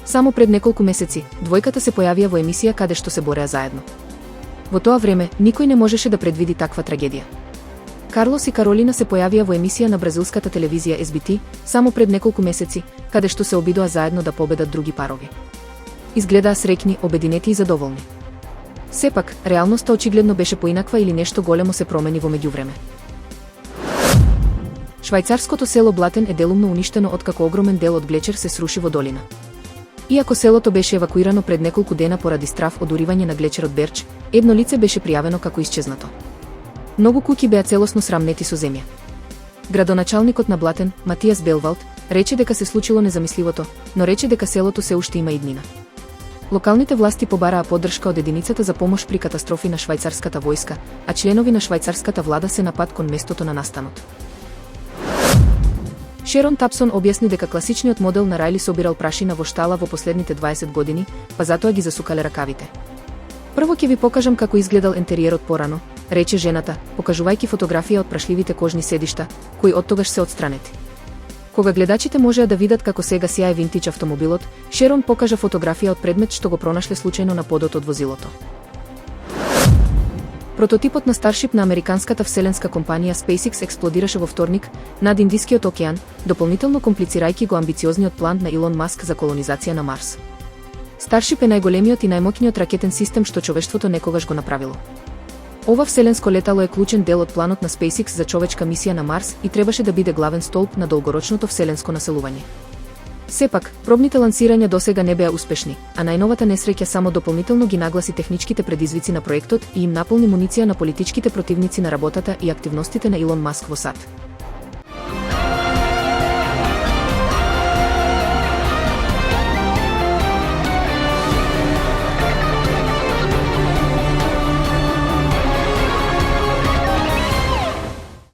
Само пред неколку месеци, двојката се појавија во емисија каде што се бореа заедно. Во тоа време, никој не можеше да предвиди таква трагедија. Карлос и Каролина се појавија во емисија на бразилската телевизија SBT, само пред неколку месеци, каде што се обидоа заедно да победат други парови. Изгледаа среќни, обединети и задоволни. Сепак, реалноста очигледно беше поинаква или нешто големо се промени во меѓувреме. Швајцарското село Блатен е делумно уништено откако огромен дел од глечер се сруши во долина. Иако селото беше евакуирано пред неколку дена поради страв од уривање на глечерот Берч, едно лице беше пријавено како исчезнато. Многу куќи беа целосно срамнети со земја. Градоначалникот на Блатен, Матијас Белвалд, рече дека се случило незамисливото, но рече дека селото се уште има иднина. Локалните власти побараа поддршка од единицата за помош при катастрофи на швајцарската војска, а членови на швајцарската влада се на пат кон местото на настанот. Шерон Тапсон објасни дека класичниот модел на Рајли собирал прашина во штала во последните 20 години, па затоа ги засукале ракавите. Прво ќе ви покажам како изгледал ентериерот порано, рече жената, покажувајќи фотографија од прашливите кожни седишта, кои оттогаш се отстранети. Кога гледачите можеа да видат како сега сјае винтидж автомобилот, Шерон покажа фотографија од предмет што го пронашле случајно на подот од возилото. Прототипот на Старшип на американската вселенска компанија SpaceX експлодираше во вторник над Индискиот океан, дополнително комплицирајќи го амбициозниот план на Илон Маск за колонизација на Марс. Старшип е најголемиот и најмоќниот ракетен систем што човештвото некогаш го направило. Ова вселенско летало е клучен дел од планот на SpaceX за човечка мисија на Марс и требаше да биде главен столб на долгорочното вселенско населување. Сепак, пробните лансирања досега не беа успешни, а најновата несреќа само дополнително ги нагласи техничките предизвици на проектот и им наполни муниција на политичките противници на работата и активностите на Илон Маск во САД.